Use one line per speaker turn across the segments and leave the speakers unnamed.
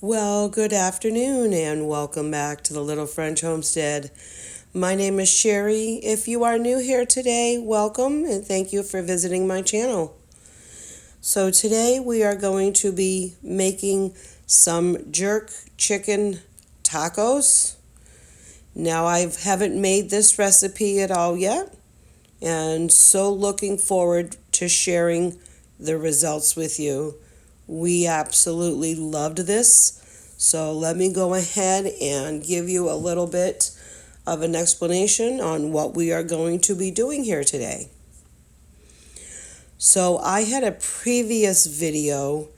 Well, good afternoon and welcome back to the Little French Homestead. My name is Sherry. If you are new here today, welcome and thank you for visiting my channel. So today we are going to be making some jerk chicken tacos. Now I haven't made this recipe at all yet, and so looking forward to sharing the results with you. We absolutely loved this, so let me go ahead and give you a little bit of an explanation on what we are going to be doing here today. So I had a previous video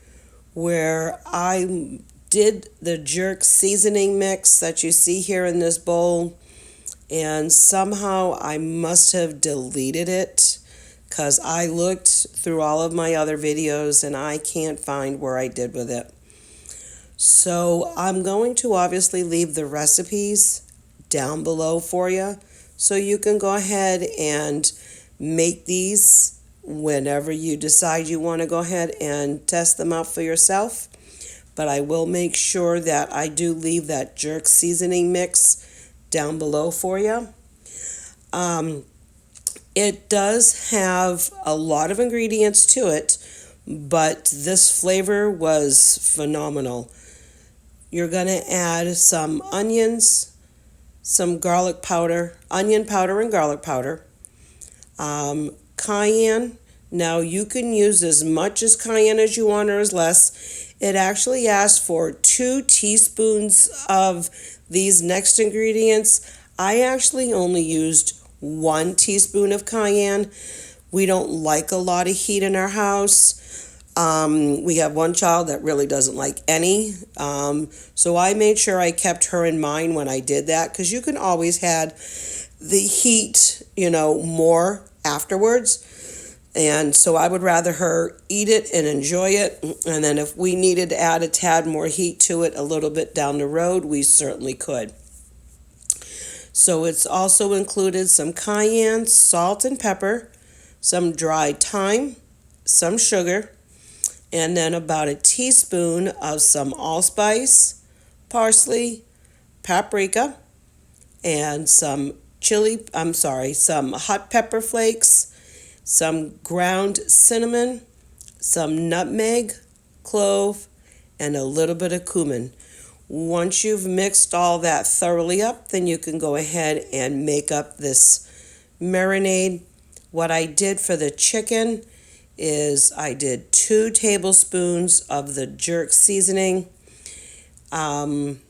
where I did the jerk seasoning mix that you see here in this bowl, and somehow I must have deleted it because I looked through all of my other videos and I can't find where I did with it. So I'm going to obviously leave the recipes down below for you so you can go ahead and make these whenever you decide you want to go ahead and test them out for yourself. But I will make sure that I do leave that jerk seasoning mix down below for you. It does have a lot of ingredients to it, but this flavor was phenomenal. You're going to add some onions, some garlic powder, onion powder and garlic powder, cayenne. Now you can use as much as cayenne as you want or as less. It actually asks for 2 teaspoons of these next ingredients. I actually only used 1 teaspoon of cayenne. We don't like a lot of heat in our house. We have one child that really doesn't like any. So I made sure I kept her in mind when I did that, because you can always add the heat, more afterwards. And so I would rather her eat it and enjoy it. And then if we needed to add a tad more heat to it a little bit down the road, we certainly could. So it's also included some cayenne, salt and pepper, some dried thyme, some sugar, and then about a teaspoon of some allspice, parsley, paprika, and some some hot pepper flakes, some ground cinnamon, some nutmeg, clove, and a little bit of cumin. Once you've mixed all that thoroughly up, then you can go ahead and make up this marinade. What I did for the chicken is I did 2 tablespoons of the jerk seasoning. Then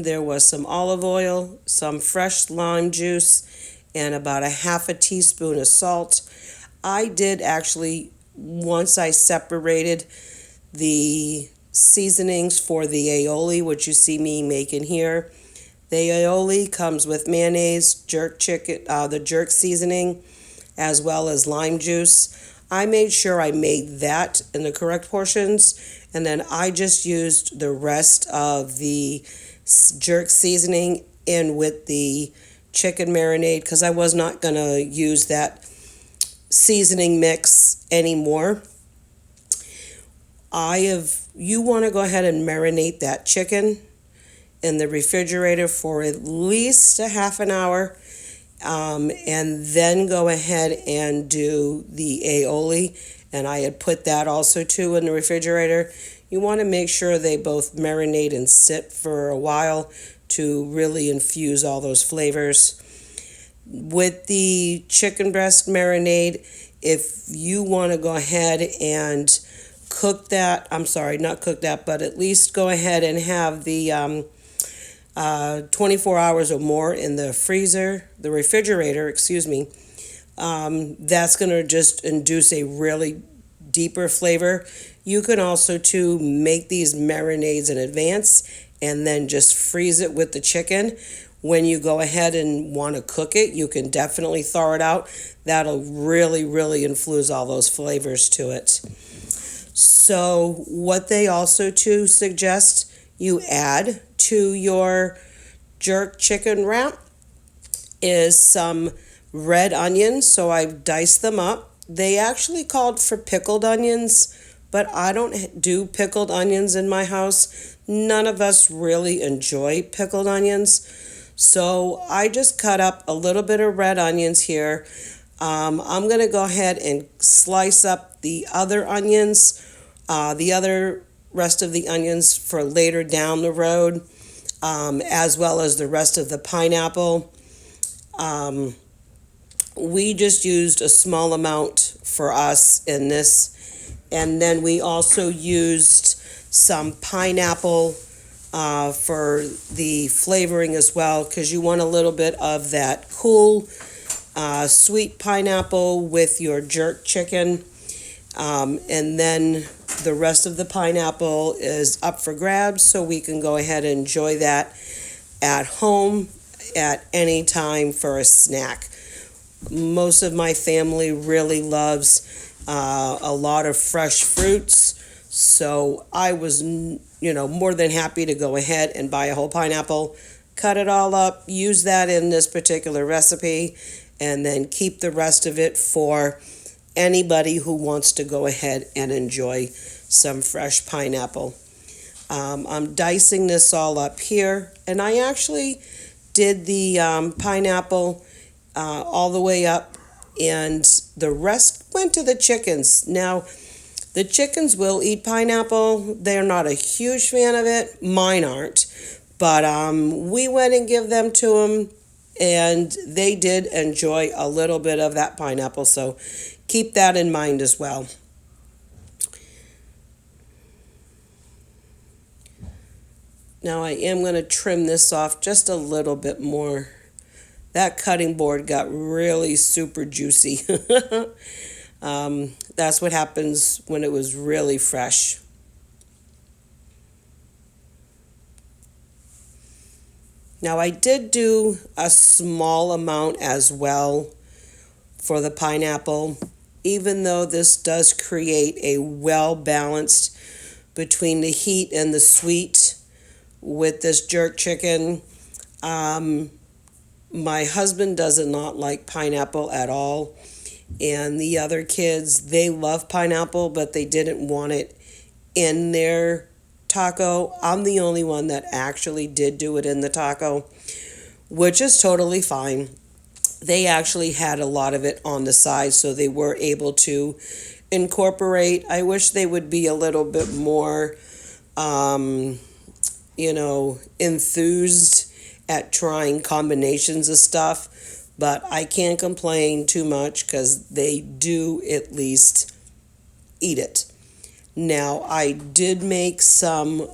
there was some olive oil, some fresh lime juice, and about a half a teaspoon of salt. I did actually, once I separated the seasonings for the aioli, which you see me making here. The aioli comes with mayonnaise, jerk chicken, the jerk seasoning, as well as lime juice. I made sure I made that in the correct portions, and then I just used the rest of the jerk seasoning in with the chicken marinade because I was not going to use that seasoning mix anymore. You want to go ahead and marinate that chicken in the refrigerator for at least a half an hour, and then go ahead and do the aioli. And I had put that also too in the refrigerator. You want to make sure they both marinate and sit for a while to really infuse all those flavors. With the chicken breast marinade, if you want to go ahead and cook that, but at least go ahead and have the 24 hours or more in the refrigerator, that's going to just induce a really deeper flavor. You can also too make these marinades in advance and then just freeze it with the chicken. When you go ahead and want to cook it, you can definitely thaw it out. That'll really, really infuse all those flavors to it. So what they also too suggest you add to your jerk chicken wrap is some red onions. So I've diced them up. They actually called for pickled onions, but I don't do pickled onions in my house. None of us really enjoy pickled onions. So I just cut up a little bit of red onions here. I'm going to go ahead and slice up the other onions, the other rest of the onions for later down the road, as well as the rest of the pineapple. We just used a small amount for us in this. And then we also used some pineapple for the flavoring as well, because you want a little bit of that cool, sweet pineapple with your jerk chicken. And then the rest of the pineapple is up for grabs, so we can go ahead and enjoy that at home at any time for a snack. Most of my family really loves a lot of fresh fruits, so I was, more than happy to go ahead and buy a whole pineapple, cut it all up, use that in this particular recipe, and then keep the rest of it for anybody who wants to go ahead and enjoy some fresh pineapple. I'm dicing this all up here, and I actually did the pineapple all the way up, and the rest went to the chickens. Now, the chickens will eat pineapple. They're not a huge fan of it. Mine aren't. But we went and give them to them, and they did enjoy a little bit of that pineapple. So keep that in mind as well. Now I am going to trim this off just a little bit more. That cutting board got really super juicy. That's what happens when it was really fresh. Now I did do a small amount as well for the pineapple, even though this does create a well-balanced between the heat and the sweet with this jerk chicken. My husband does not like pineapple at all, and the other kids, they love pineapple, but they didn't want it in their taco. I'm the only one that actually did do it in the taco, which is totally fine. They actually had a lot of it on the side, so they were able to incorporate. I wish they would be a little bit more, enthused at trying combinations of stuff, but I can't complain too much because they do at least eat it. Now, I did make some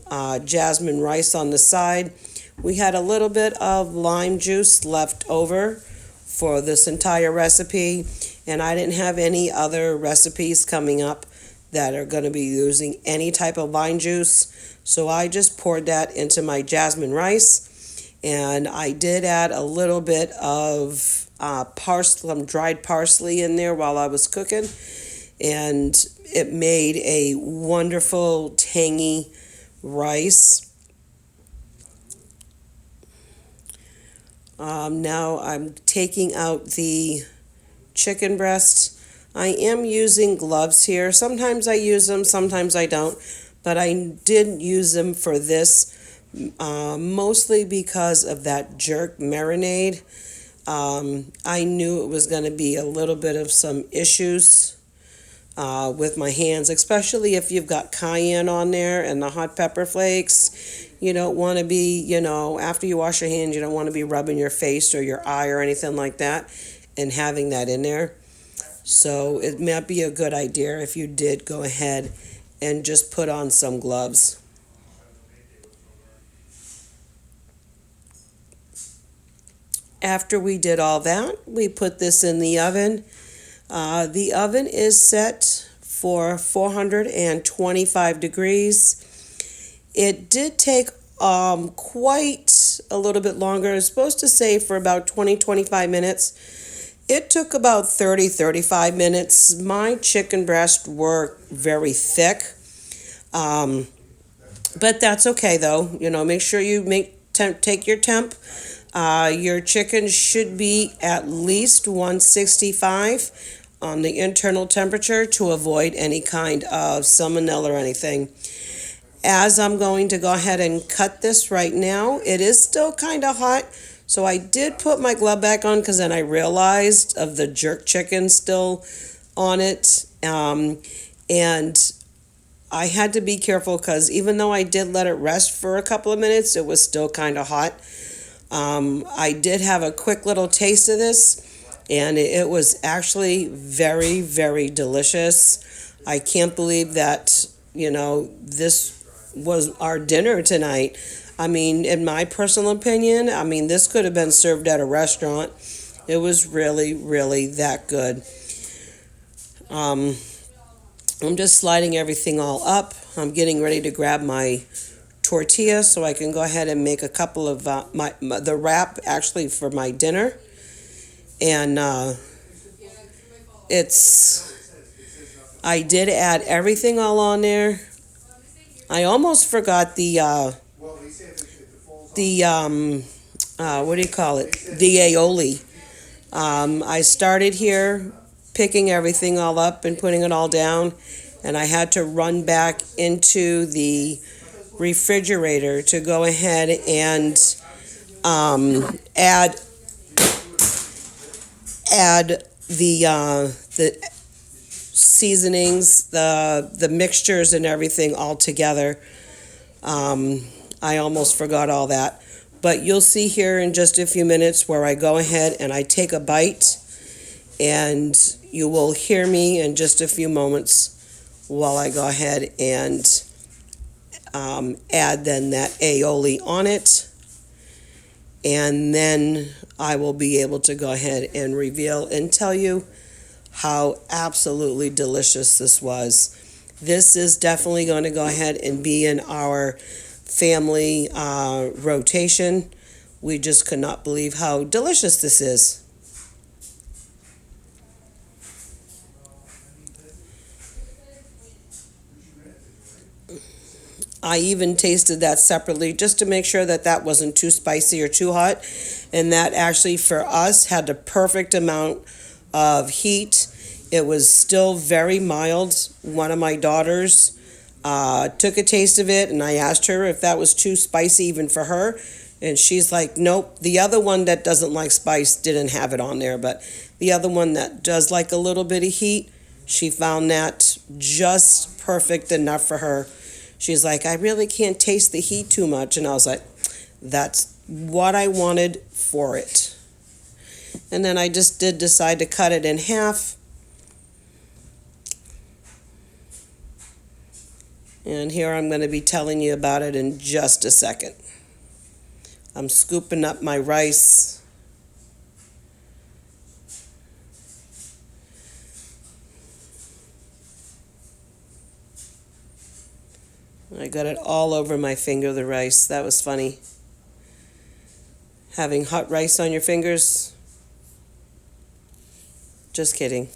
jasmine rice on the side. We had a little bit of lime juice left over for this entire recipe, and I didn't have any other recipes coming up that are going to be using any type of lime juice, so I just poured that into my jasmine rice. And I did add a little bit of some dried parsley in there while I was cooking, and it made a wonderful tangy rice. Now I'm taking out the chicken breast. I am using gloves here. Sometimes I use them, sometimes I don't, but I did use them for this. Mostly because of that jerk marinade. I knew it was going to be a little bit of some issues with my hands, especially if you've got cayenne on there and the hot pepper flakes. You don't want to be, after you wash your hands, you don't want to be rubbing your face or your eye or anything like that and having that in there. So it might be a good idea if you did go ahead and just put on some gloves. After we did all that, we put this in the oven. The oven is set for 425 degrees. It did take quite a little bit longer. It's supposed to say for about 20-25 minutes. It took about 30-35 minutes. My chicken breasts were very thick. But that's okay though. Make sure you take your temp. Your chicken should be at least 165. on the internal temperature to avoid any kind of salmonella or anything. As I'm going to go ahead and cut this right now, it is still kind of hot, so I did put my glove back on because then I realized of the jerk chicken still on it, and I had to be careful because even though I did let it rest for a couple of minutes, it was still kind of hot. I did have a quick little taste of this, and it was actually very, very delicious. I can't believe that, this was our dinner tonight. I mean, in my personal opinion, this could have been served at a restaurant. It was really, really that good. I'm just sliding everything all up. I'm getting ready to grab my tortilla so I can go ahead and make a couple of the wrap actually for my dinner. And I did add everything all on there. I almost forgot the what do you call it? The aioli. I started here picking everything all up and putting it all down, and I had to run back into the refrigerator to go ahead and add the seasonings, the mixtures and everything all together. I almost forgot all that. But you'll see here in just a few minutes where I go ahead and I take a bite, and you will hear me in just a few moments while I go ahead and add then that aioli on it. And then I will be able to go ahead and reveal and tell you how absolutely delicious this was. This is definitely going to go ahead and be in our family rotation. We just could not believe how delicious this is. I even tasted that separately just to make sure that that wasn't too spicy or too hot. And that actually for us had the perfect amount of heat. It was still very mild. One of my daughters took a taste of it, and I asked her if that was too spicy even for her. And she's like, nope. The other one that doesn't like spice didn't have it on there. But the other one that does like a little bit of heat, she found that just perfect enough for her. She's like, I really can't taste the heat too much. And I was like, that's what I wanted for it. And then I just did decide to cut it in half. And here I'm going to be telling you about it in just a second. I'm scooping up my rice. I got it all over my finger, the rice. That was funny. Having hot rice on your fingers. Just kidding.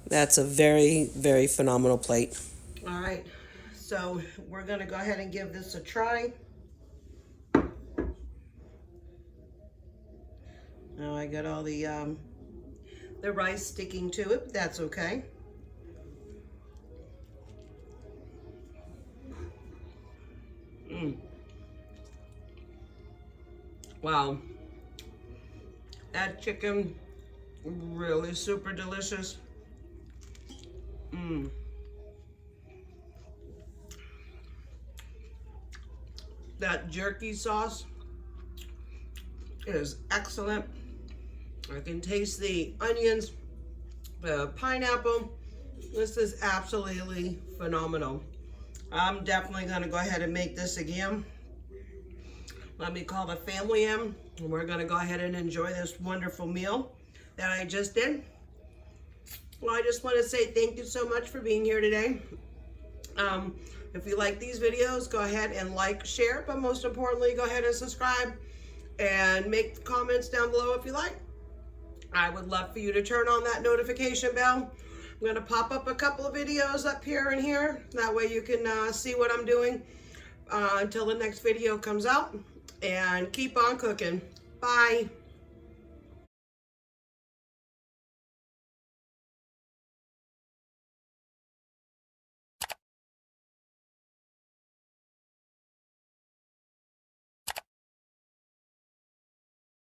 That's a very, very phenomenal plate. All right, so we're gonna go ahead and give this a try. Now I got all the rice sticking to it, but that's okay. Wow, that chicken really super delicious. That jerky sauce is excellent. I can taste the onions, the pineapple. This is absolutely phenomenal. I'm definitely going to go ahead and make this again. Let me call the family in, and we're going to go ahead and enjoy this wonderful meal that I just did. Well, I just want to say thank you so much for being here today. If you like these videos, go ahead and like, share, but most importantly, go ahead and subscribe and make comments down below if you like. I would love for you to turn on that notification bell. I'm going to pop up a couple of videos up here and here. That way you can see what I'm doing until the next video comes out. And keep on cooking. Bye.